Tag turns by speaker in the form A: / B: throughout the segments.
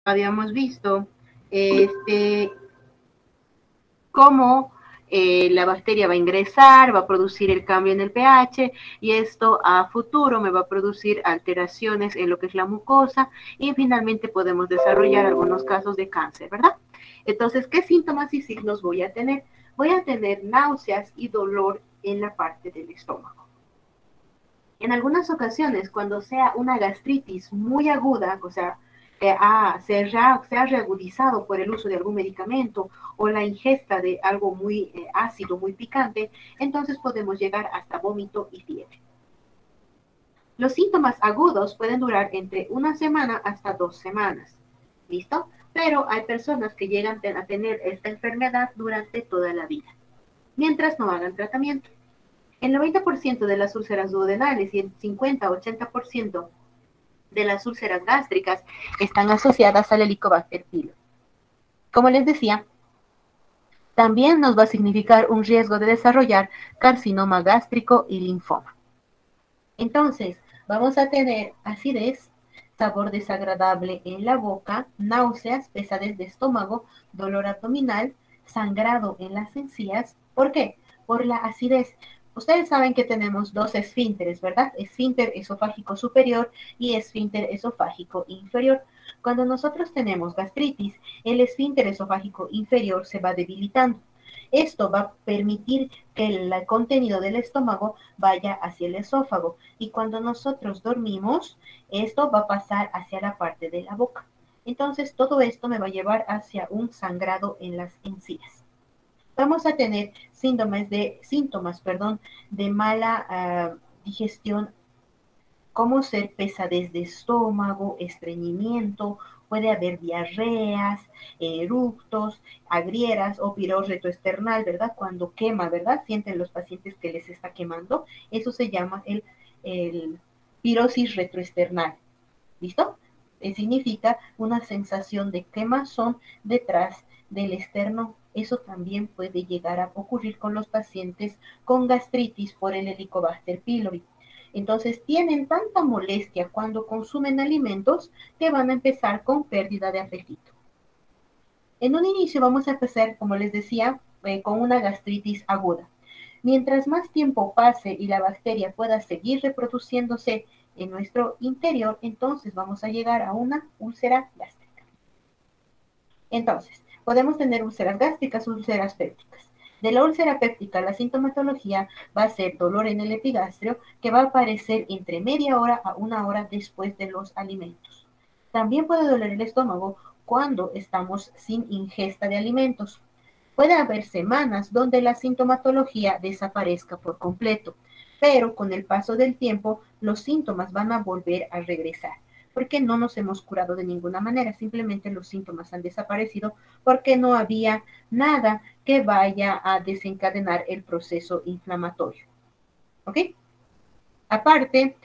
A: habíamos visto cómo la bacteria va a ingresar, va a producir el cambio en el pH y esto a futuro me va a producir alteraciones en lo que es la mucosa y finalmente podemos desarrollar algunos casos de cáncer, ¿verdad? Entonces, ¿qué síntomas y signos voy a tener? Voy a tener náuseas y dolor en la parte del estómago. En algunas ocasiones, cuando sea una gastritis muy aguda, o sea, se ha reagudizado por el uso de algún medicamento o la ingesta de algo muy ácido, muy picante, entonces podemos llegar hasta vómito y fiebre. Los síntomas agudos pueden durar entre una semana hasta 2 semanas. ¿Listo? Pero hay personas que llegan a tener esta enfermedad durante toda la vida, mientras no hagan tratamiento. El 90% de las úlceras duodenales y el 50-80% de las úlceras gástricas están asociadas al Helicobacter pylori. Como les decía, también nos va a significar un riesgo de desarrollar carcinoma gástrico y linfoma. Entonces, vamos a tener acidez, sabor desagradable en la boca, náuseas, pesadez de estómago, dolor abdominal, sangrado en las encías. ¿Por qué? Por la acidez. Ustedes saben que tenemos dos esfínteres, ¿verdad? Esfínter esofágico superior y esfínter esofágico inferior. Cuando nosotros tenemos gastritis, el esfínter esofágico inferior se va debilitando. Esto va a permitir que el contenido del estómago vaya hacia el esófago y cuando nosotros dormimos, esto va a pasar hacia la parte de la boca. Entonces, todo esto me va a llevar hacia un sangrado en las encías. Vamos a tener síntomas de mala digestión, como ser pesadez de estómago, estreñimiento, puede haber diarreas, eructos, agrieras o pirós retroesternal, ¿verdad? Cuando quema, ¿verdad? Sienten los pacientes que les está quemando. Eso se llama el pirosis retroesternal. ¿Listo? Significa una sensación de quemazón detrás del externo. Eso también puede llegar a ocurrir con los pacientes con gastritis por el Helicobacter pylori. Entonces tienen tanta molestia cuando consumen alimentos que van a empezar con pérdida de apetito. En un inicio vamos a empezar, como les decía, con una gastritis aguda. Mientras más tiempo pase y la bacteria pueda seguir reproduciéndose en nuestro interior, entonces vamos a llegar a una úlcera gástrica. Entonces, podemos tener úlceras gástricas, úlceras pépticas. De la úlcera péptica, la sintomatología va a ser dolor en el epigastrio, que va a aparecer entre media hora a una hora después de los alimentos. También puede doler el estómago cuando estamos sin ingesta de alimentos. Puede haber semanas donde la sintomatología desaparezca por completo, pero con el paso del tiempo los síntomas van a volver a regresar, porque no nos hemos curado de ninguna manera, simplemente los síntomas han desaparecido porque no había nada que vaya a desencadenar el proceso inflamatorio. ¿Ok? Aparte,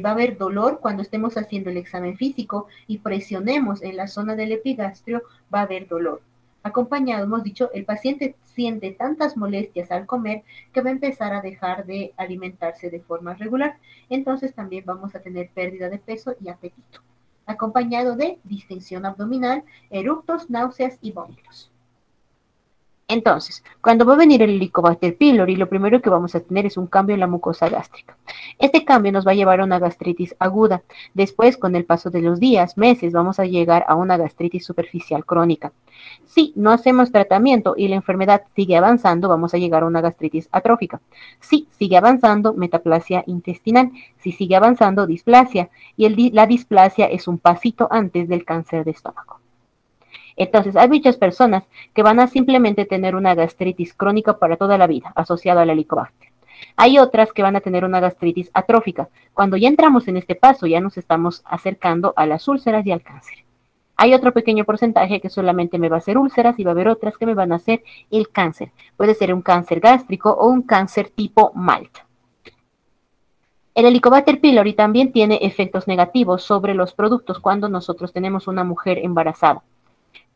A: va a haber dolor cuando estemos haciendo el examen físico y presionemos en la zona del epigastrio, va a haber dolor. Acompañado, hemos dicho, el paciente siente tantas molestias al comer que va a empezar a dejar de alimentarse de forma regular. Entonces también vamos a tener pérdida de peso y apetito, acompañado de distensión abdominal, eructos, náuseas y vómitos. Entonces, cuando va a venir el Helicobacter pylori, lo primero que vamos a tener es un cambio en la mucosa gástrica. Este cambio nos va a llevar a una gastritis aguda. Después, con el paso de los días, meses, vamos a llegar a una gastritis superficial crónica. Si no hacemos tratamiento y la enfermedad sigue avanzando, vamos a llegar a una gastritis atrófica. Si sigue avanzando, metaplasia intestinal. Si sigue avanzando, displasia. Y la displasia es un pasito antes del cáncer de estómago. Entonces, hay muchas personas que van a simplemente tener una gastritis crónica para toda la vida, asociada al helicobacter. Hay otras que van a tener una gastritis atrófica. Cuando ya entramos en este paso, ya nos estamos acercando a las úlceras y al cáncer. Hay otro pequeño porcentaje que solamente me va a hacer úlceras y va a haber otras que me van a hacer el cáncer. Puede ser un cáncer gástrico o un cáncer tipo MALT. El Helicobacter pylori también tiene efectos negativos sobre los productos cuando nosotros tenemos una mujer embarazada.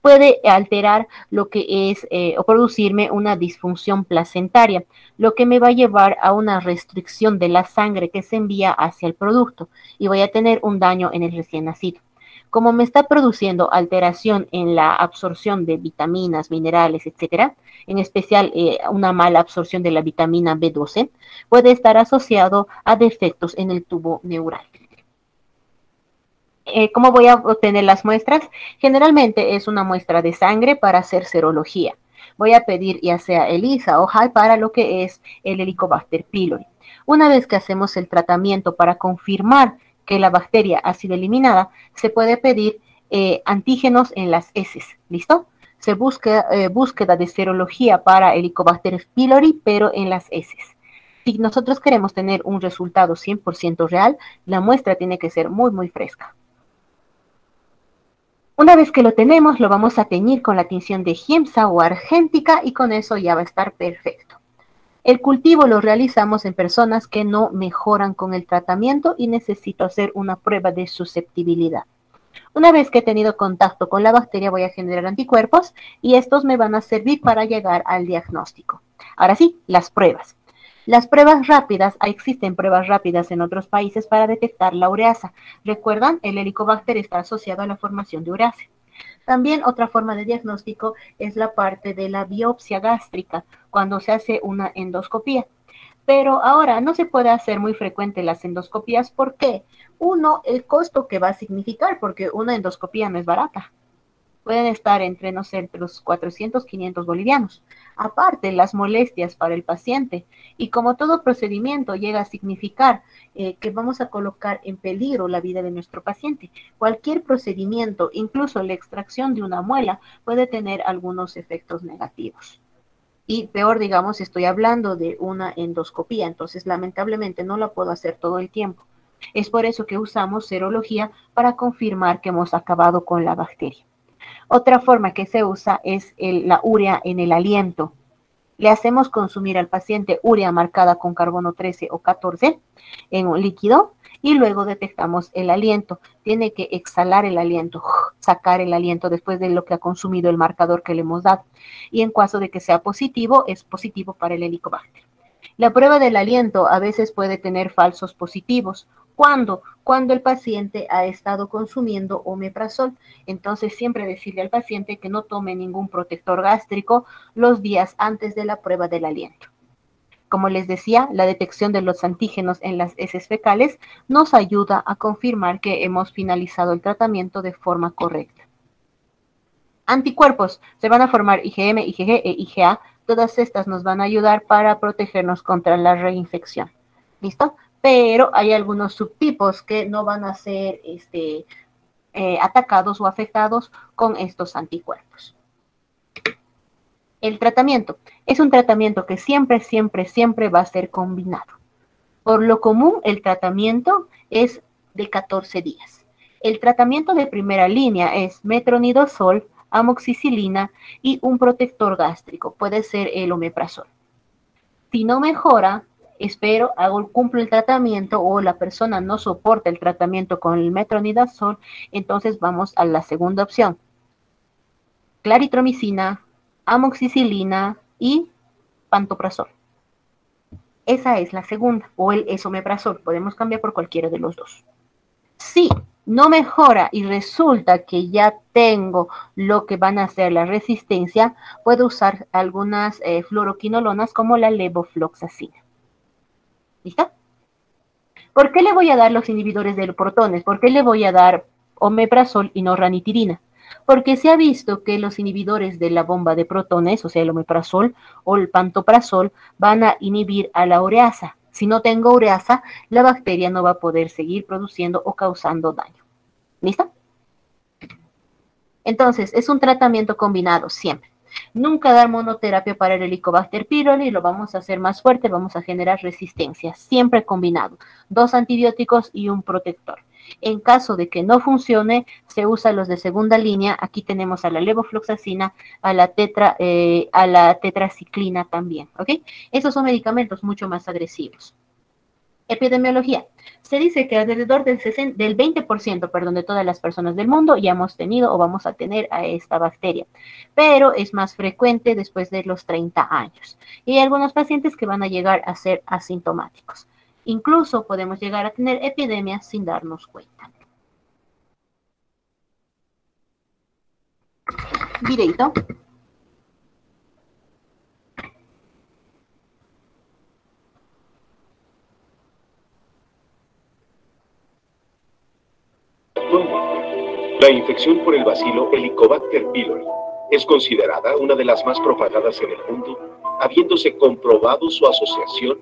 A: Puede alterar lo que es o producirme una disfunción placentaria, lo que me va a llevar a una restricción de la sangre que se envía hacia el producto y voy a tener un daño en el recién nacido. Como me está produciendo alteración en la absorción de vitaminas, minerales, etcétera, en especial una mala absorción de la vitamina B12, puede estar asociado a defectos en el tubo neural. ¿Cómo voy a obtener las muestras? Generalmente es una muestra de sangre para hacer serología. Voy a pedir ya sea ELISA o HAL para lo que es el Helicobacter pylori. Una vez que hacemos el tratamiento para confirmar que la bacteria ha sido eliminada, se puede pedir antígenos en las heces. ¿Listo? Se busca búsqueda de serología para Helicobacter pylori, pero en las heces. Si nosotros queremos tener un resultado 100% real, la muestra tiene que ser muy, muy fresca. Una vez que lo tenemos, lo vamos a teñir con la tinción de Giemsa o argéntica y con eso ya va a estar perfecto. El cultivo lo realizamos en personas que no mejoran con el tratamiento y necesito hacer una prueba de susceptibilidad. Una vez que he tenido contacto con la bacteria, voy a generar anticuerpos y estos me van a servir para llegar al diagnóstico. Ahora sí, las pruebas. Las pruebas rápidas, existen pruebas rápidas en otros países para detectar la ureasa. Recuerdan, el helicobacter está asociado a la formación de ureasa. También otra forma de diagnóstico es la parte de la biopsia gástrica, cuando se hace una endoscopía. Pero ahora no se puede hacer muy frecuente las endoscopías. ¿Por qué? Uno, el costo que va a significar, porque una endoscopía no es barata. Pueden estar entre, no sé, entre los 400, 500 bolivianos. Aparte, las molestias para el paciente. Y como todo procedimiento llega a significar que vamos a colocar en peligro la vida de nuestro paciente. Cualquier procedimiento, incluso la extracción de una muela, puede tener algunos efectos negativos. Y peor, digamos, estoy hablando de una endoscopía, entonces lamentablemente no la puedo hacer todo el tiempo. Es por eso que usamos serología para confirmar que hemos acabado con la bacteria. Otra forma que se usa es la urea en el aliento. Le hacemos consumir al paciente urea marcada con carbono 13 o 14 en un líquido y luego detectamos el aliento. Tiene que exhalar el aliento, sacar el aliento después de lo que ha consumido el marcador que le hemos dado. Y en caso de que sea positivo, es positivo para el helicobacter. La prueba del aliento a veces puede tener falsos positivos. ¿Cuándo? Cuando el paciente ha estado consumiendo omeprazol. Entonces, siempre decirle al paciente que no tome ningún protector gástrico los días antes de la prueba del aliento. Como les decía, la detección de los antígenos en las heces fecales nos ayuda a confirmar que hemos finalizado el tratamiento de forma correcta. Anticuerpos. Se van a formar IgM, IgG e IgA. Todas estas nos van a ayudar para protegernos contra la reinfección. ¿Listo? Pero hay algunos subtipos que no van a ser atacados o afectados con estos anticuerpos. El tratamiento es un tratamiento que siempre, siempre, siempre va a ser combinado. Por lo común, el tratamiento es de 14 días. El tratamiento de primera línea es metronidazol, amoxicilina y un protector gástrico. Puede ser el omeprazol. Si no mejora, cumplo el tratamiento o la persona no soporta el tratamiento con el metronidazol, entonces vamos a la segunda opción. Claritromicina, amoxicilina y pantoprazol. Esa es la segunda, o el esomeprazol. Podemos cambiar por cualquiera de los dos. Si no mejora y resulta que ya tengo lo que van a ser la resistencia, puedo usar algunas fluoroquinolonas como la levofloxacina. ¿Listo? ¿Por qué le voy a dar los inhibidores de los protones? ¿Por qué le voy a dar omeprazol y no ranitidina? Porque se ha visto que los inhibidores de la bomba de protones, o sea, el omeprazol o el pantoprazol, van a inhibir a la ureasa. Si no tengo ureasa, la bacteria no va a poder seguir produciendo o causando daño. ¿Listo? Entonces, es un tratamiento combinado siempre. Nunca dar monoterapia para el Helicobacter pylori, lo vamos a hacer más fuerte, vamos a generar resistencia, siempre combinado. 2 antibióticos y un protector. En caso de que no funcione, se usa los de segunda línea. Aquí tenemos a la levofloxacina, a la tetraciclina también, ¿ok? Esos son medicamentos mucho más agresivos. Epidemiología. Se dice que alrededor del 20%, de todas las personas del mundo ya hemos tenido o vamos a tener a esta bacteria, pero es más frecuente después de los 30 años. Y hay algunos pacientes que van a llegar a ser asintomáticos. Incluso podemos llegar a tener epidemias sin darnos cuenta. Videito.
B: La infección por el bacilo Helicobacter pylori es considerada una de las más propagadas en el mundo, habiéndose comprobado su asociación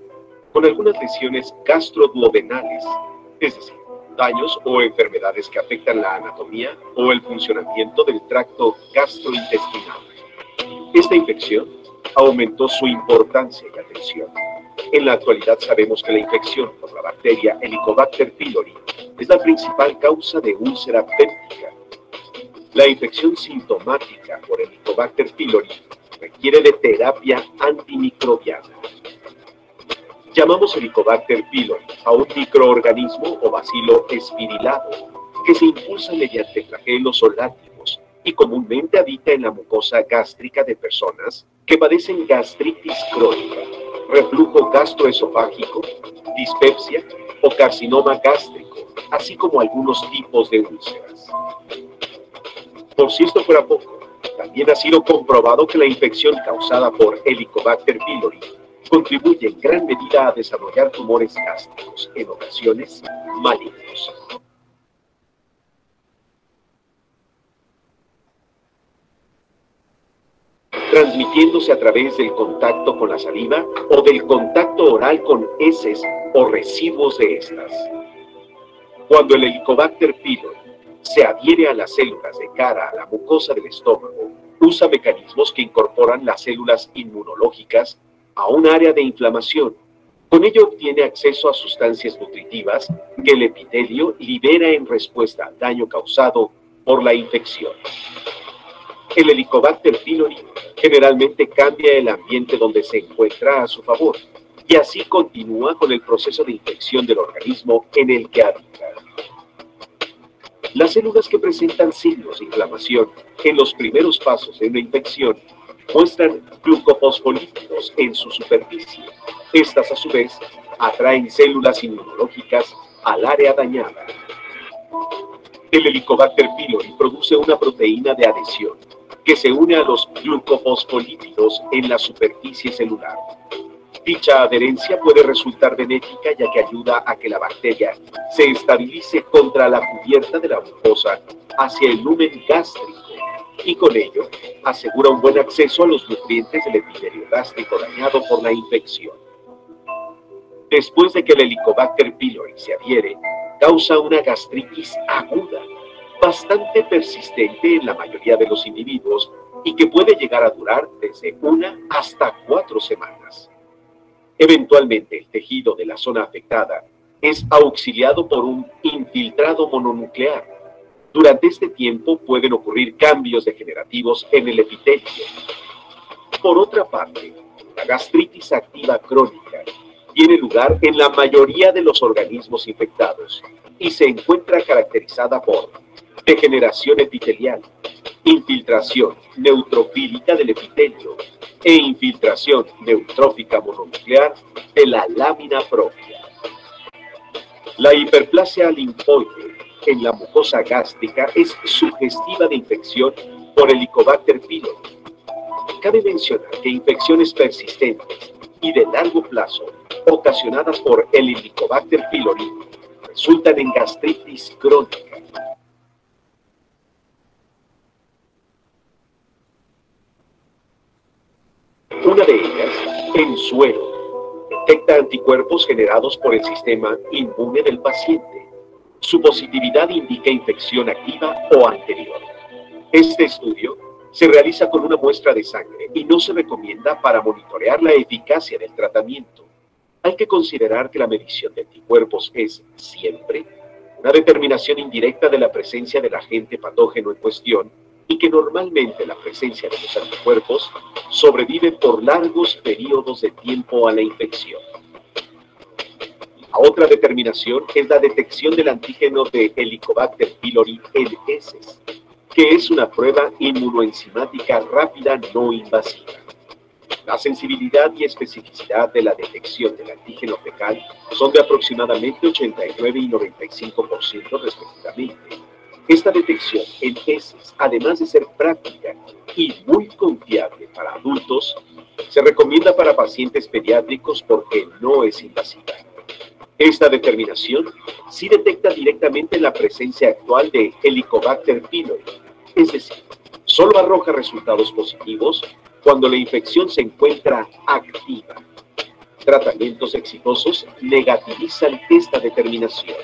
B: con algunas lesiones gastroduodenales, es decir, daños o enfermedades que afectan la anatomía o el funcionamiento del tracto gastrointestinal. Esta infección aumentó su importancia y atención. En la actualidad sabemos que la infección por la bacteria Helicobacter pylori es la principal causa de úlcera péptica. La infección sintomática por Helicobacter pylori requiere de terapia antimicrobiana. Llamamos Helicobacter pylori a un microorganismo o bacilo espirilado que se impulsa mediante flagelos o látigos y comúnmente habita en la mucosa gástrica de personas que padecen gastritis crónica, reflujo gastroesofágico, dispepsia o carcinoma gástrico, así como algunos tipos de úlceras. Por si esto fuera poco, también ha sido comprobado que la infección causada por Helicobacter pylori contribuye en gran medida a desarrollar tumores gástricos, en ocasiones malignos. Transmitiéndose a través del contacto con la saliva o del contacto oral con heces o residuos de estas. Cuando el Helicobacter pylori se adhiere a las células de cara a la mucosa del estómago, usa mecanismos que incorporan las células inmunológicas a un área de inflamación. Con ello obtiene acceso a sustancias nutritivas que el epitelio libera en respuesta al daño causado por la infección. El Helicobacter pylori generalmente cambia el ambiente donde se encuentra a su favor y así continúa con el proceso de infección del organismo en el que habita. Las células que presentan signos de inflamación en los primeros pasos de una infección muestran glucofosfolípidos en su superficie. Estas, a su vez, atraen células inmunológicas al área dañada. El Helicobacter pylori produce una proteína de adhesión que se une a los glucofosfolípidos en la superficie celular. Dicha adherencia puede resultar benéfica ya que ayuda a que la bacteria se estabilice contra la cubierta de la mucosa hacia el lumen gástrico y con ello asegura un buen acceso a los nutrientes del epitelio gástrico dañado por la infección. Después de que el Helicobacter pylori se adhiere, causa una gastritis aguda, bastante persistente en la mayoría de los individuos y que puede llegar a durar desde 1 hasta 4 semanas. Eventualmente, el tejido de la zona afectada es auxiliado por un infiltrado mononuclear. Durante este tiempo pueden ocurrir cambios degenerativos en el epitelio. Por otra parte, la gastritis activa crónica tiene lugar en la mayoría de los organismos infectados y se encuentra caracterizada por degeneración epitelial, infiltración neutrofílica del epitelio e infiltración neutrófica mononuclear de la lámina propia. La hiperplasia linfoide en la mucosa gástrica es sugestiva de infección por Helicobacter pylori. Cabe mencionar que infecciones persistentes y de largo plazo ocasionadas por el Helicobacter pylori resultan en gastritis crónica. Una de ellas, en suero, detecta anticuerpos generados por el sistema inmune del paciente. Su positividad indica infección activa o anterior. Este estudio se realiza con una muestra de sangre y no se recomienda para monitorear la eficacia del tratamiento. Hay que considerar que la medición de anticuerpos es siempre una determinación indirecta de la presencia del agente patógeno en cuestión y que normalmente la presencia de los anticuerpos sobrevive por largos periodos de tiempo a la infección. La otra determinación es la detección del antígeno de Helicobacter pylori en heces, que es una prueba inmunoenzimática rápida no invasiva. La sensibilidad y especificidad de la detección del antígeno fecal son de aproximadamente 89 y 95% respectivamente. Esta detección en heces, además de ser práctica y muy confiable para adultos, se recomienda para pacientes pediátricos porque no es invasiva. Esta determinación sí detecta directamente la presencia actual de Helicobacter pylori, es decir, solo arroja resultados positivos cuando la infección se encuentra activa. Tratamientos exitosos negativizan esta determinación.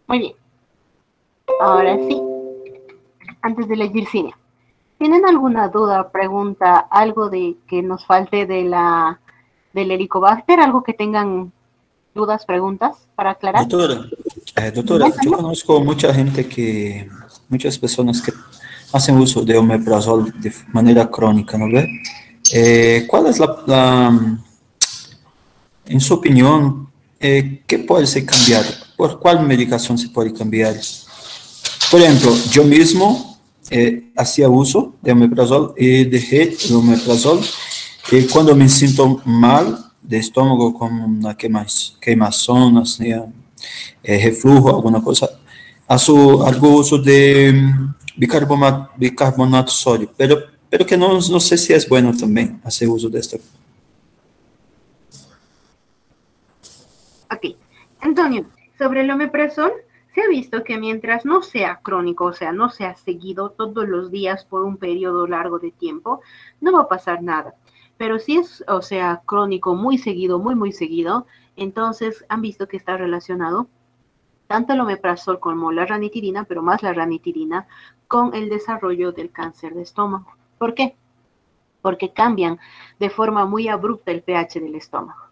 A: Muy bien. Ahora sí, antes de la Yersinia, ¿tienen alguna duda, pregunta, algo de que nos falte del Helicobacter? ¿Algo que tengan dudas, preguntas para aclarar?
C: Doctora, yo conozco mucha gente muchas personas que hacen uso de omeprazol de manera crónica, ¿no ve? ¿Cuál es en su opinión, qué puede ser cambiado? ¿Por cuál medicación se puede cambiar? Por ejemplo, yo mismo hacía uso de omeprazol y dejé el omeprazol cuando me siento mal de estómago con una quemazón, así, reflujo, alguna cosa, hago uso de bicarbonato sódico, pero que no sé si es bueno también hacer uso de esto.
A: Ok. Antonio, sobre el omeprazol, se ha visto que mientras no sea crónico, o sea, no sea seguido todos los días por un periodo largo de tiempo, no va a pasar nada. Pero si es, o sea, crónico, muy seguido, muy seguido, entonces han visto que está relacionado tanto el omeprazol como la ranitidina, pero más la ranitidina, con el desarrollo del cáncer de estómago. ¿Por qué? Porque cambian de forma muy abrupta el pH del estómago.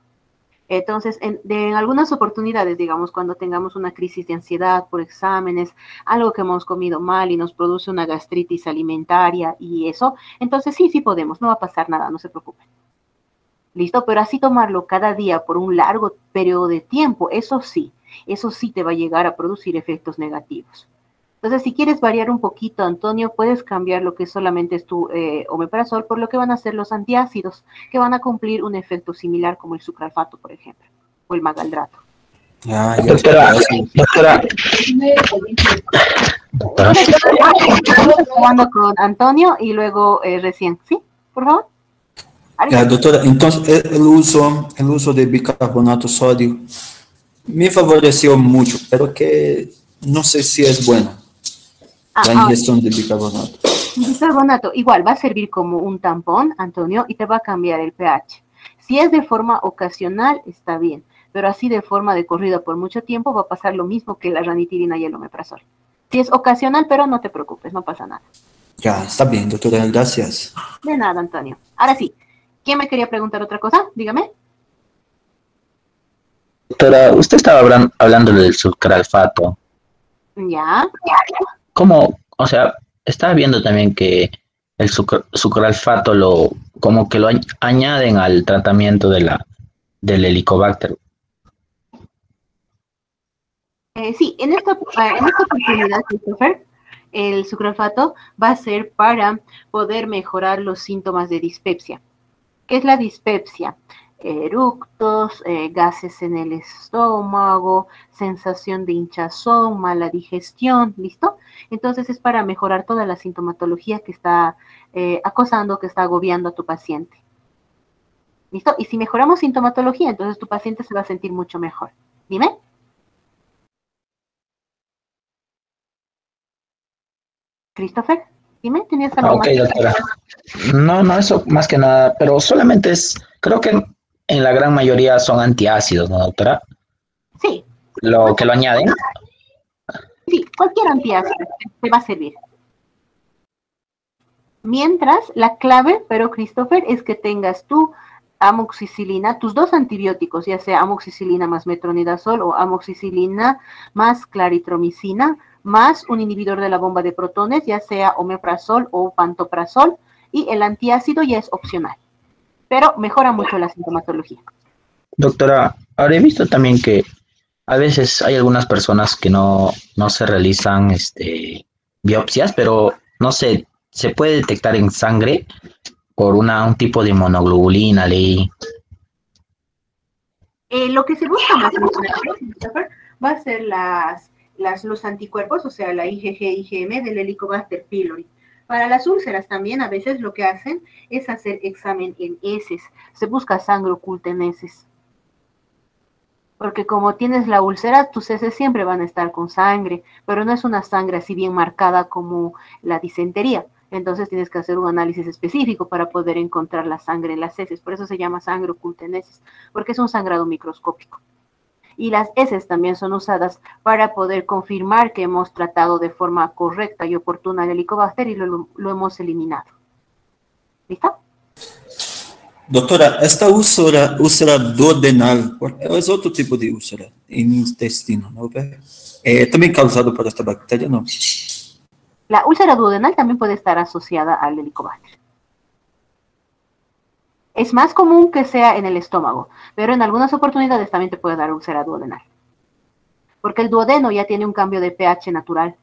A: Entonces, en algunas oportunidades, digamos, cuando tengamos una crisis de ansiedad por exámenes, algo que hemos comido mal y nos produce una gastritis alimentaria y eso, entonces sí podemos, no va a pasar nada, no se preocupen. ¿Listo? Pero así tomarlo cada día por un largo periodo de tiempo, eso sí te va a llegar a producir efectos negativos. Entonces, si quieres variar un poquito, Antonio, puedes cambiar lo que solamente es tu omeprazol por lo que van a ser los antiácidos, que van a cumplir un efecto similar como el sucralfato, por ejemplo, o el magaldrato.
D: Doctora.
A: Estamos jugando con Antonio y luego recién, ¿sí? Por favor.
C: Doctora, entonces el uso de bicarbonato sódico me favoreció mucho, pero que no sé si es bueno. La ingestión de bicarbonato.
A: Bicarbonato igual va a servir como un tampón, Antonio, y te va a cambiar el pH. Si es de forma ocasional, está bien, pero así de forma de corrida por mucho tiempo va a pasar lo mismo que la ranitidina y el omeprazol. Si es ocasional, pero no te preocupes, no pasa nada.
C: Ya, está bien, doctora, gracias.
A: De nada, Antonio. Ahora sí, ¿quién me quería preguntar otra cosa? Dígame.
D: Doctora, usted estaba hablando del sucralfato.
A: Ya.
D: ¿Cómo? O sea, estaba viendo también que el sucralfato como que lo añaden al tratamiento del Helicobacter.
A: Sí, en esta oportunidad, Christopher, el sucralfato va a ser para poder mejorar los síntomas de dispepsia. ¿Qué es la dispepsia? Eructos, gases en el estómago, sensación de hinchazón, mala digestión, ¿listo? Entonces es para mejorar toda la sintomatología que está acosando, que está agobiando a tu paciente. ¿Listo? Y si mejoramos sintomatología, entonces tu paciente se va a sentir mucho mejor. Dime. Christopher, dime, ¿tenías algo más?
D: Ok, doctora. No, eso más que nada, pero solamente creo que en la gran mayoría son antiácidos, ¿no, doctora?
A: Sí.
D: Lo que lo añaden.
A: Sí, cualquier antiácido te va a servir. Mientras, la clave, pero Christopher, es que tengas tu amoxicilina, tus dos antibióticos, ya sea amoxicilina más metronidazol o amoxicilina más claritromicina, más un inhibidor de la bomba de protones, ya sea omeprazol o pantoprazol, y el antiácido ya es opcional, pero mejora mucho la sintomatología.
D: Doctora, ahora he visto también que a veces hay algunas personas que no se realizan biopsias, pero no sé, se puede detectar en sangre por un tipo de inmunoglobulina, leí.
A: Lo que se busca más va a ser los anticuerpos, o sea, la IgG, IgM del Helicobacter pylori. Para las úlceras también a veces lo que hacen es hacer examen en heces. Se busca sangre oculta en heces. Porque como tienes la úlcera, tus heces siempre van a estar con sangre, pero no es una sangre así bien marcada como la disentería. Entonces tienes que hacer un análisis específico para poder encontrar la sangre en las heces. Por eso se llama sangre oculta en heces, porque es un sangrado microscópico. Y las heces también son usadas para poder confirmar que hemos tratado de forma correcta y oportuna el Helicobacter y lo hemos eliminado. ¿Listo?
C: Doctora, esta úlcera duodenal es otro tipo de úlcera en intestino, ¿no? ¿También causado por esta bacteria? No.
A: La úlcera duodenal también puede estar asociada al Helicobacter. Es más común que sea en el estómago, pero en algunas oportunidades también te puede dar úlcera duodenal. Porque el duodeno ya tiene un cambio de pH natural.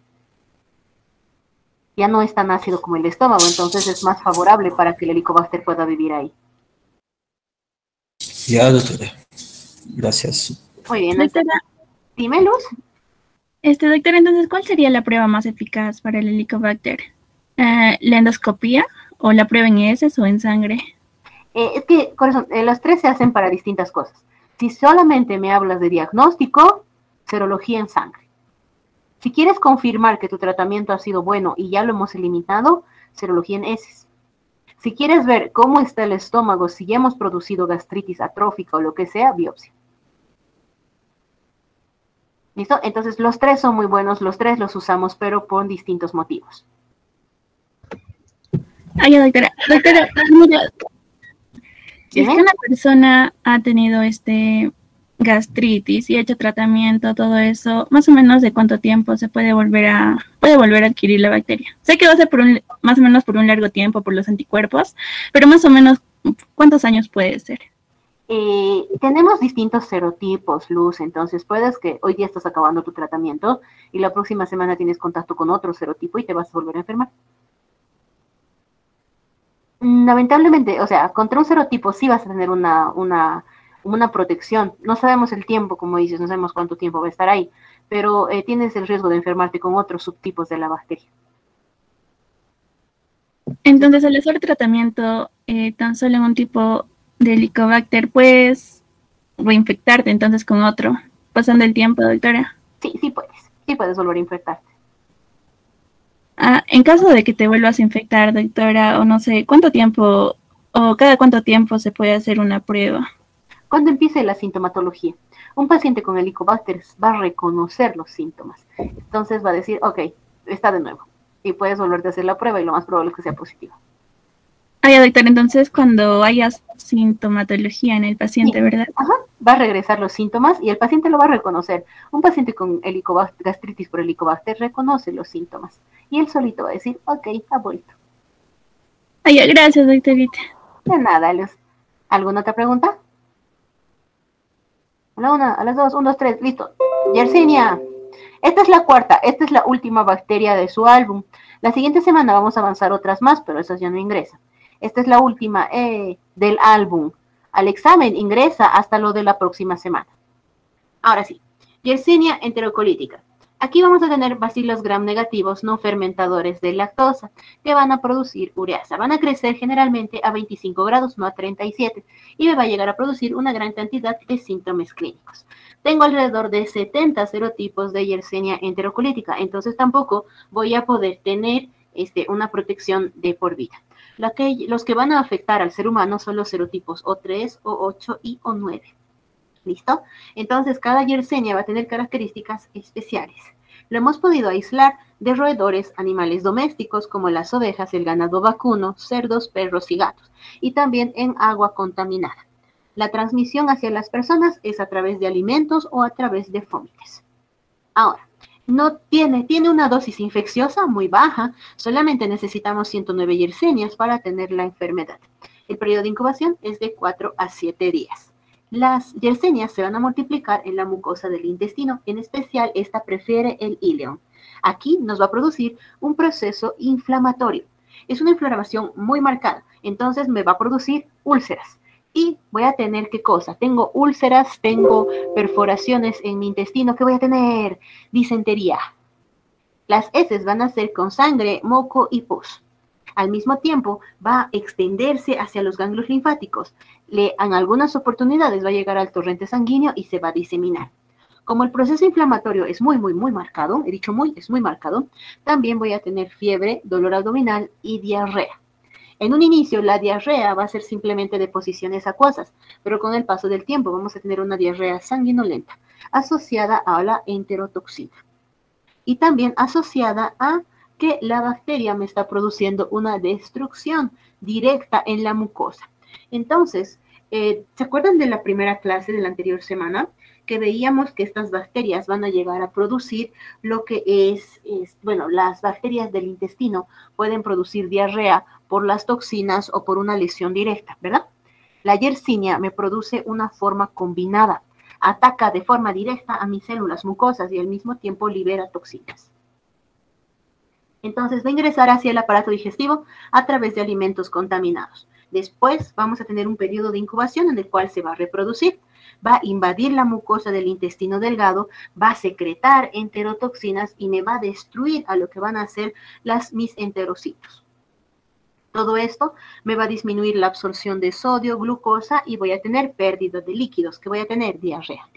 A: Ya no es tan ácido como el estómago, entonces es más favorable para que el Helicobacter pueda vivir ahí.
C: Ya, doctora. Gracias.
A: Muy bien.
E: Doctora,
A: dime, Luz.
E: Doctora, entonces, ¿cuál sería la prueba más eficaz para el Helicobacter? ¿La endoscopía o la prueba en heces o en sangre?
A: Es que, corazón, los tres se hacen para distintas cosas. Si solamente me hablas de diagnóstico, serología en sangre. Si quieres confirmar que tu tratamiento ha sido bueno y ya lo hemos eliminado, serología en heces. Si quieres ver cómo está el estómago, si ya hemos producido gastritis atrófica o lo que sea, biopsia. ¿Listo? Entonces, los tres son muy buenos, los tres los usamos, pero por distintos motivos.
E: Ay, doctora, mira, si es que una persona ha tenido gastritis y ha hecho tratamiento, todo eso, más o menos de cuánto tiempo se puede volver a adquirir la bacteria. Sé que va a ser más o menos por un largo tiempo por los anticuerpos, pero más o menos, ¿cuántos años puede ser?
A: Tenemos distintos serotipos, Luz, entonces puedes que hoy día estás acabando tu tratamiento y la próxima semana tienes contacto con otro serotipo y te vas a volver a enfermar. Lamentablemente, o sea, contra un serotipo sí vas a tener una protección. No sabemos el tiempo, como dices, no sabemos cuánto tiempo va a estar ahí, pero tienes el riesgo de enfermarte con otros subtipos de la bacteria.
E: Entonces, al hacer tratamiento tan solo en un tipo de Helicobacter, puedes reinfectarte entonces con otro, pasando el tiempo, doctora.
A: Sí puedes volver a infectarte.
E: En caso de que te vuelvas a infectar, doctora, o no sé, ¿cuánto tiempo o cada cuánto tiempo se puede hacer una prueba?
A: Cuando empiece la sintomatología, un paciente con Helicobacter va a reconocer los síntomas. Entonces va a decir, ok, está de nuevo. Y puedes volverte a hacer la prueba y lo más probable es que sea positivo.
E: Doctor, entonces cuando haya sintomatología en el paciente, sí, ¿verdad?
A: Ajá, va a regresar los síntomas y el paciente lo va a reconocer. Un paciente con gastritis por Helicobacter reconoce los síntomas y él solito va a decir, ok, ha vuelto.
E: Gracias, doctorita.
A: De nada, Luz. ¿Alguna otra pregunta? A la una, a las dos, 1, 2, 3, listo. Yersinia, esta es la cuarta, esta es la última bacteria de su álbum. La siguiente semana vamos a avanzar otras más, pero esas ya no ingresan. Esta es la última del álbum. Al examen ingresa hasta lo de la próxima semana. Ahora sí, Yersinia enterocolítica. Aquí vamos a tener bacilos gram negativos no fermentadores de lactosa que van a producir ureasa. Van a crecer generalmente a 25 grados, no a 37, y me va a llegar a producir una gran cantidad de síntomas clínicos. Tengo alrededor de 70 serotipos de Yersinia enterocolítica, entonces tampoco voy a poder tener una protección de por vida. Los que van a afectar al ser humano son los serotipos O3, O8 y O9. ¿Listo? Entonces, cada Yersinia va a tener características especiales. Lo hemos podido aislar de roedores, animales domésticos como las ovejas, el ganado vacuno, cerdos, perros y gatos, y también en agua contaminada. La transmisión hacia las personas es a través de alimentos o a través de fómites. Ahora, no tiene una dosis infecciosa muy baja, solamente necesitamos 109 Yersinias para tener la enfermedad. El periodo de incubación es de 4 a 7 días. Las Yersinias se van a multiplicar en la mucosa del intestino, en especial esta prefiere el íleon. Aquí nos va a producir un proceso inflamatorio. Es una inflamación muy marcada, entonces me va a producir úlceras. Y voy a tener, ¿qué cosa? Tengo úlceras, tengo perforaciones en mi intestino. ¿Qué voy a tener? Disentería. Las heces van a ser con sangre, moco y pus. Al mismo tiempo, va a extenderse hacia los ganglios linfáticos. En algunas oportunidades va a llegar al torrente sanguíneo y se va a diseminar. Como el proceso inflamatorio es muy marcado, he dicho es muy marcado, también voy a tener fiebre, dolor abdominal y diarrea. En un inicio, la diarrea va a ser simplemente deposiciones acuosas, pero con el paso del tiempo vamos a tener una diarrea sanguinolenta asociada a la enterotoxina y también asociada a que la bacteria me está produciendo una destrucción directa en la mucosa. Entonces, ¿se acuerdan de la primera clase de la anterior semana? Que veíamos que estas bacterias van a llegar a producir lo que bueno, las bacterias del intestino pueden producir diarrea por las toxinas o por una lesión directa, ¿verdad? La Yersinia me produce una forma combinada, ataca de forma directa a mis células mucosas y al mismo tiempo libera toxinas. Entonces va a ingresar hacia el aparato digestivo a través de alimentos contaminados. Después vamos a tener un periodo de incubación en el cual se va a reproducir. Va a invadir la mucosa del intestino delgado, va a secretar enterotoxinas y me va a destruir a lo que van a ser mis enterocitos. Todo esto me va a disminuir la absorción de sodio, glucosa y voy a tener pérdida de líquidos, que voy a tener diarrea.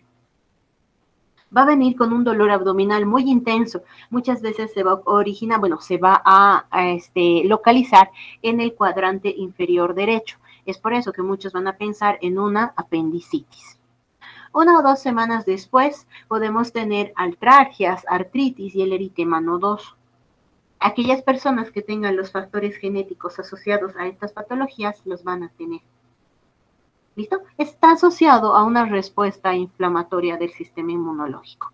A: Va a venir con un dolor abdominal muy intenso. Muchas veces se va a localizar en el cuadrante inferior derecho. Es por eso que muchos van a pensar en una apendicitis. 1 o 2 semanas después podemos tener artralgias, artritis y el eritema nodoso. Aquellas personas que tengan los factores genéticos asociados a estas patologías los van a tener. ¿Listo? Está asociado a una respuesta inflamatoria del sistema inmunológico.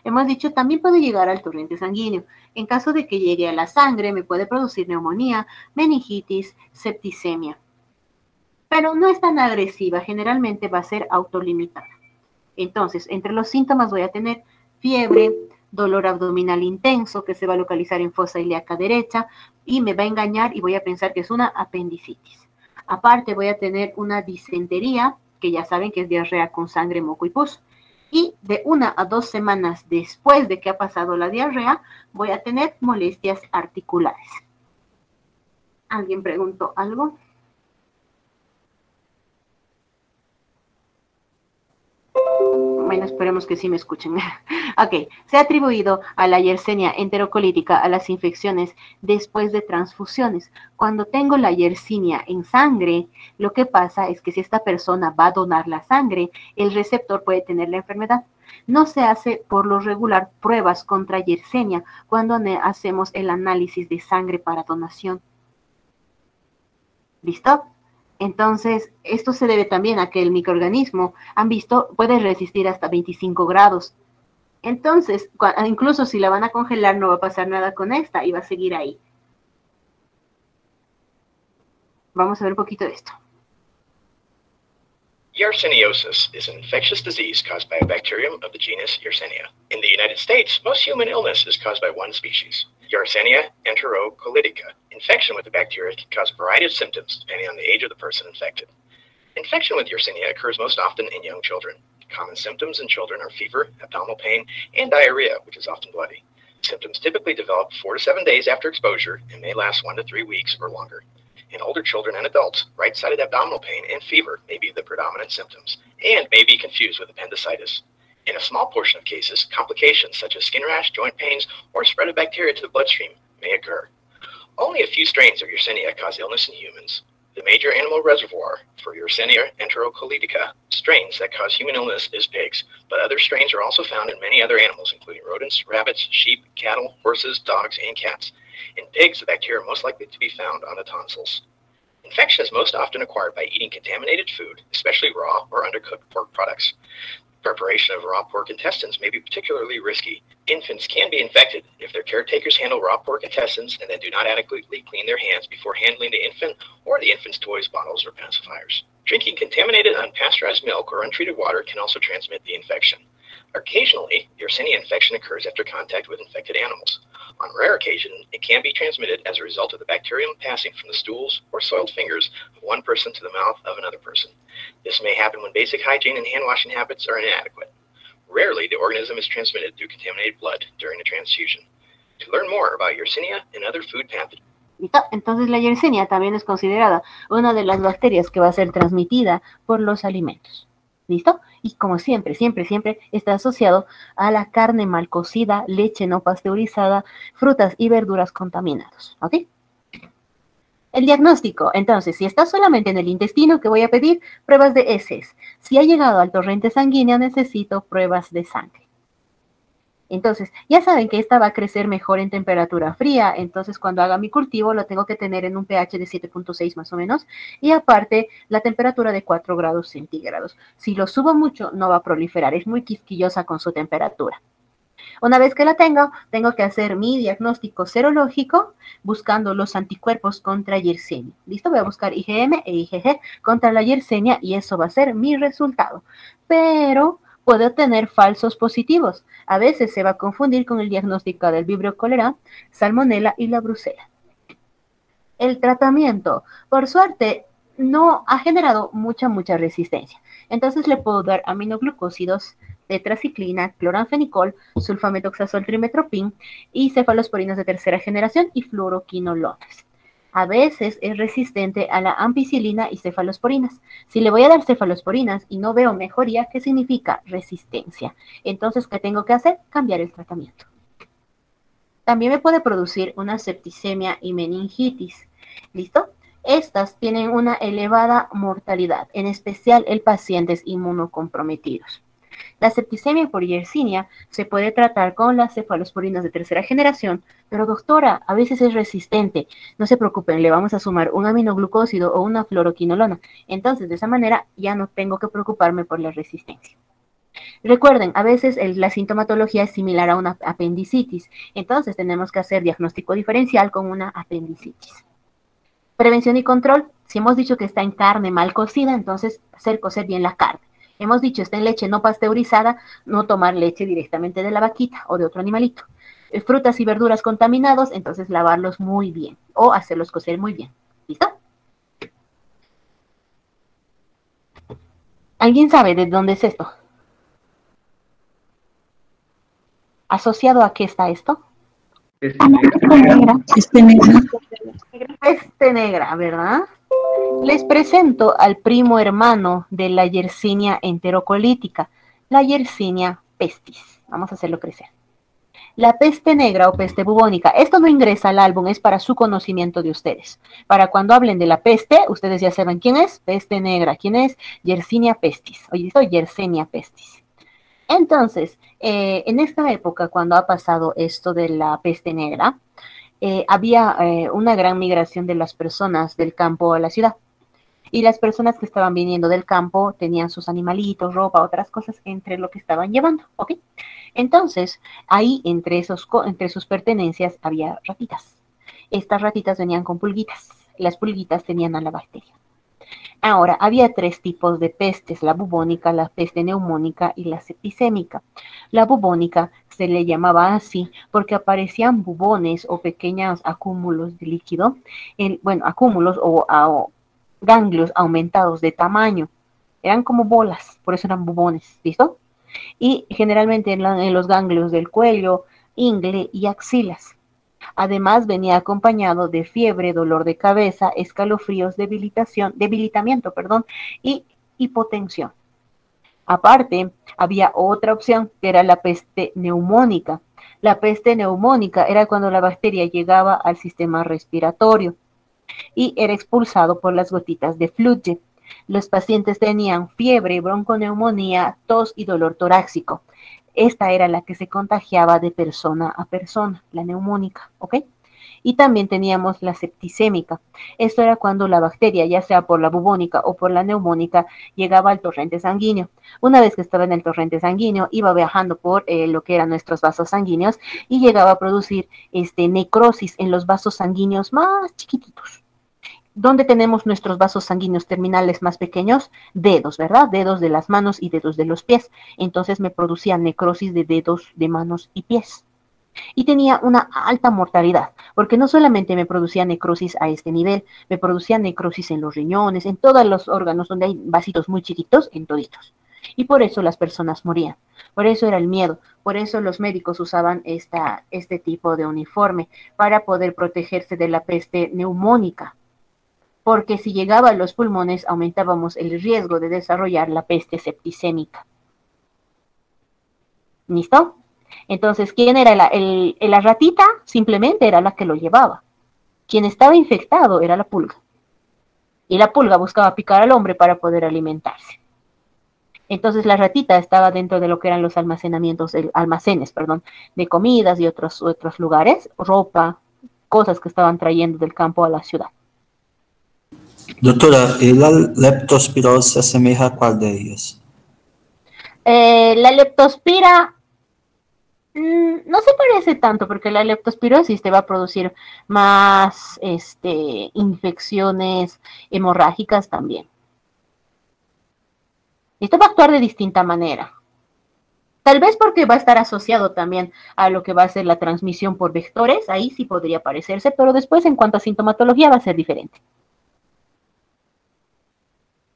A: Hemos dicho, también puede llegar al torrente sanguíneo. En caso de que llegue a la sangre, me puede producir neumonía, meningitis, septicemia. Pero no es tan agresiva, generalmente va a ser autolimitada. Entonces, entre los síntomas voy a tener fiebre, dolor abdominal intenso que se va a localizar en fosa ilíaca derecha y me va a engañar y voy a pensar que es una apendicitis. Aparte voy a tener una disentería, que ya saben que es diarrea con sangre, moco y pus. Y de 1 a 2 semanas después de que ha pasado la diarrea, voy a tener molestias articulares. ¿Alguien preguntó algo? Bueno, esperemos que sí me escuchen. Ok, se ha atribuido a la Yersinia enterocolítica a las infecciones después de transfusiones. Cuando tengo la Yersinia en sangre, lo que pasa es que si esta persona va a donar la sangre, el receptor puede tener la enfermedad. No se hace por lo regular pruebas contra Yersinia cuando hacemos el análisis de sangre para donación. ¿Listo? Entonces, esto se debe también a que el microorganismo, han visto, puede resistir hasta 25 grados. Entonces, incluso si la van a congelar, no va a pasar nada con esta y va a seguir ahí. Vamos a ver un poquito de esto.
F: Yersiniosis is an infectious disease caused by a bacterium of the genus Yersinia. In the United States, most human illness is caused by one species, Yersinia enterocolitica. Infection with the bacteria can cause a variety of symptoms depending on the age of the person infected. Infection with Yersinia occurs most often in young children. Common symptoms in children are fever, abdominal pain, and diarrhea, which is often bloody. Symptoms typically develop 4 to 7 days after exposure and may last 1 to 3 weeks or longer. In older children and adults, right-sided abdominal pain and fever may be the predominant symptoms and may be confused with appendicitis. In a small portion of cases, complications such as skin rash, joint pains, or spread of bacteria to the bloodstream may occur. Only a few strains of Yersinia cause illness in humans. The major animal reservoir for Yersinia enterocolitica strains that cause human illness is pigs, but other strains are also found in many other animals, including rodents, rabbits, sheep, cattle, horses, dogs, and cats. In pigs, the bacteria are most likely to be found on the tonsils. Infection is most often acquired by eating contaminated food, especially raw or undercooked pork products. Preparation of raw pork intestines may be particularly risky. Infants can be infected if their caretakers handle raw pork intestines and then do not adequately clean their hands before handling the infant or the infant's toys, bottles, or pacifiers. Drinking contaminated unpasteurized milk or untreated water can also transmit the infection. Occasionally, Yersinia infection occurs after contact with infected animals. On rare occasion, it can be transmitted as a result of the bacterium passing from the stools or soiled fingers of one person to the mouth of another person. This may happen when basic hygiene and hand washing habits are inadequate. Rarely, the organism is transmitted through contaminated blood during a transfusion. To learn more about Yersinia and other food pathogens.
A: Entonces la Yersinia también es considerada una de las bacterias que va a ser transmitida por los alimentos. ¿Listo? Y como siempre, siempre está asociado a la carne mal cocida, leche no pasteurizada, frutas y verduras contaminados. ¿Ok? El diagnóstico. Entonces, si está solamente en el intestino, ¿qué voy a pedir? Pruebas de heces. Si ha llegado al torrente sanguíneo, necesito pruebas de sangre. Entonces, ya saben que esta va a crecer mejor en temperatura fría, entonces cuando haga mi cultivo lo tengo que tener en un pH de 7.6 más o menos, y aparte la temperatura de 4 grados centígrados. Si lo subo mucho, no va a proliferar, es muy quisquillosa con su temperatura. Una vez que la tengo que hacer mi diagnóstico serológico buscando los anticuerpos contra Yersinia. ¿Listo? Voy a buscar IgM e IgG contra la Yersinia y eso va a ser mi resultado. Pero puedo tener falsos positivos. A veces se va a confundir con el diagnóstico del Vibrio cholera, Salmonella y la Brucela. El tratamiento, por suerte, no ha generado mucha resistencia. Entonces le puedo dar aminoglucósidos, tetraciclina, cloranfenicol, sulfametoxazol trimetropin y cefalosporinas de tercera generación y fluoroquinolonas. A veces es resistente a la ampicilina y cefalosporinas. Si le voy a dar cefalosporinas y no veo mejoría, ¿qué significa? Resistencia. Entonces, ¿qué tengo que hacer? Cambiar el tratamiento. También me puede producir una septicemia y meningitis. ¿Listo? Estas tienen una elevada mortalidad, en especial en pacientes inmunocomprometidos. La septicemia por Yersinia se puede tratar con las cefalosporinas de tercera generación, pero doctora, a veces es resistente. No se preocupen, le vamos a sumar un aminoglucósido o una fluoroquinolona. Entonces, de esa manera ya no tengo que preocuparme por la resistencia. Recuerden, a veces la sintomatología es similar a una apendicitis. Entonces, tenemos que hacer diagnóstico diferencial con una apendicitis. Prevención y control. Si hemos dicho que está en carne mal cocida, entonces hacer cocer bien la carne. Hemos dicho, está en leche no pasteurizada, no tomar leche directamente de la vaquita o de otro animalito. Frutas y verduras contaminados, entonces lavarlos muy bien o hacerlos cocer muy bien. ¿Listo? ¿Alguien sabe de dónde es esto? ¿Asociado a qué está esto?
E: Peste negra.
A: Peste negra, ¿verdad? Les presento al primo hermano de la Yersinia enterocolítica, la Yersinia pestis. Vamos a hacerlo crecer. La peste negra o peste bubónica, esto no ingresa al álbum, es para su conocimiento de ustedes. Para cuando hablen de la peste, ustedes ya saben quién es, peste negra. ¿Quién es? Yersinia pestis. Oye, esto Yersinia pestis. Entonces, en esta época, cuando ha pasado esto de la peste negra, había una gran migración de las personas del campo a la ciudad. Y las personas que estaban viniendo del campo tenían sus animalitos, ropa, otras cosas entre lo que estaban llevando, ¿ok? Entonces, ahí entre sus pertenencias había ratitas. Estas ratitas venían con pulguitas. Las pulguitas tenían a la bacteria. Ahora, había 3 tipos de pestes, la bubónica, la peste neumónica y la septicémica. La bubónica se le llamaba así porque aparecían bubones o pequeños acúmulos de líquido, acúmulos o ganglios aumentados de tamaño. Eran como bolas, por eso eran bubones, ¿listo? Y generalmente en los ganglios del cuello, ingle y axilas. Además venía acompañado de fiebre, dolor de cabeza, escalofríos, debilitamiento, y hipotensión. Aparte, había otra opción que era la peste neumónica. La peste neumónica era cuando la bacteria llegaba al sistema respiratorio y era expulsado por las gotitas de fluye. Los pacientes tenían fiebre, bronconeumonía, tos y dolor torácico. Esta era la que se contagiaba de persona a persona, la neumónica, ¿ok? Y también teníamos la septicémica. Esto era cuando la bacteria, ya sea por la bubónica o por la neumónica, llegaba al torrente sanguíneo. Una vez que estaba en el torrente sanguíneo, iba viajando por lo que eran nuestros vasos sanguíneos y llegaba a producir necrosis en los vasos sanguíneos más chiquititos. ¿Dónde tenemos nuestros vasos sanguíneos terminales más pequeños? Dedos, ¿verdad? Dedos de las manos y dedos de los pies. Entonces me producía necrosis de dedos, de manos y pies. y tenía una alta mortalidad, porque no solamente me producía necrosis a este nivel, me producía necrosis en los riñones, en todos los órganos donde hay vasitos muy chiquitos, en toditos. Y por eso las personas morían, por eso era el miedo, por eso los médicos usaban este tipo de uniforme, para poder protegerse de la peste neumónica, porque si llegaba a los pulmones aumentábamos el riesgo de desarrollar la peste septicémica. ¿Listo? Entonces, ¿quién era la ratita? Simplemente era la que lo llevaba. Quien estaba infectado era la pulga. Y la pulga buscaba picar al hombre para poder alimentarse. Entonces la ratita estaba dentro de lo que eran los almacenes, de comidas y otros lugares, ropa, cosas que estaban trayendo del campo a la ciudad.
C: Doctora, ¿y la leptospira se asemeja a cuál de ellas?
A: La leptospira no se parece tanto, porque la leptospirosis te va a producir más infecciones hemorrágicas también. Esto va a actuar de distinta manera. Tal vez porque va a estar asociado también a lo que va a ser la transmisión por vectores, ahí sí podría parecerse, pero después en cuanto a sintomatología va a ser diferente.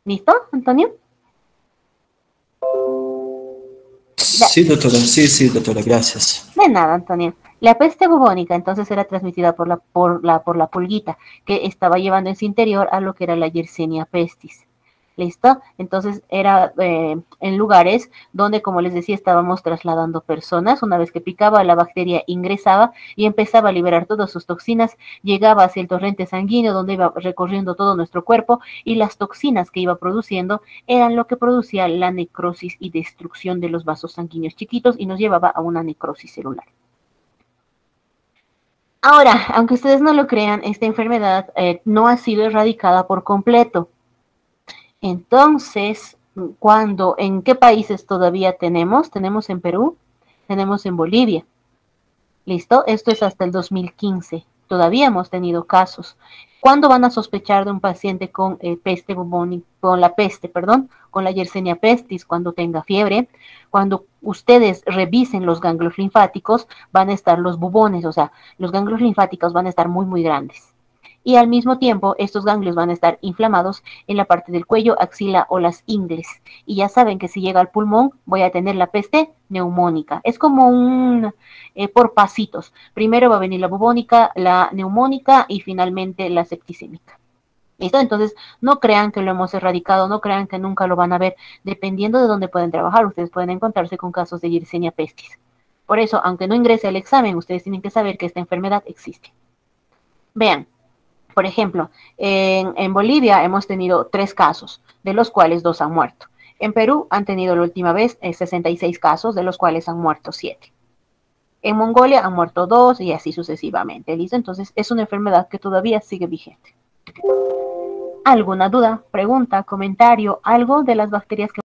A: ¿Listo, Antonio?
C: Sí, doctora, gracias.
A: De nada, Antonio. La peste bubónica entonces era transmitida por la pulguita que estaba llevando en su interior a lo que era la Yersinia pestis. ¿Listo? Entonces era en lugares donde, como les decía, estábamos trasladando personas. Una vez que picaba, la bacteria ingresaba y empezaba a liberar todas sus toxinas, llegaba hacia el torrente sanguíneo donde iba recorriendo todo nuestro cuerpo, y las toxinas que iba produciendo eran lo que producía la necrosis y destrucción de los vasos sanguíneos chiquitos y nos llevaba a una necrosis celular. Ahora, aunque ustedes no lo crean, esta enfermedad no ha sido erradicada por completo. Entonces, ¿en qué países todavía tenemos? Tenemos en Perú, tenemos en Bolivia. ¿Listo? Esto es hasta el 2015. Todavía hemos tenido casos. ¿Cuándo van a sospechar de un paciente con peste bubónica, con la Yersinia pestis? Cuando tenga fiebre. Cuando ustedes revisen los ganglios linfáticos, van a estar los bubones, o sea, los ganglios linfáticos van a estar muy, muy grandes. Y al mismo tiempo, estos ganglios van a estar inflamados en la parte del cuello, axila o las ingles. Y ya saben que si llega al pulmón, voy a tener la peste neumónica. Es como por pasitos. Primero va a venir la bubónica, la neumónica y finalmente la septicémica. ¿Listo? Entonces, no crean que lo hemos erradicado, no crean que nunca lo van a ver. Dependiendo de dónde pueden trabajar, ustedes pueden encontrarse con casos de Yersinia pestis. Por eso, aunque no ingrese al examen, ustedes tienen que saber que esta enfermedad existe. Vean. Por ejemplo, en Bolivia hemos tenido 3 casos, de los cuales 2 han muerto. En Perú han tenido la última vez 66 casos, de los cuales han muerto 7. En Mongolia han muerto 2 y así sucesivamente. ¿Listo? Entonces es una enfermedad que todavía sigue vigente. ¿Alguna duda, pregunta, comentario, algo de las bacterias que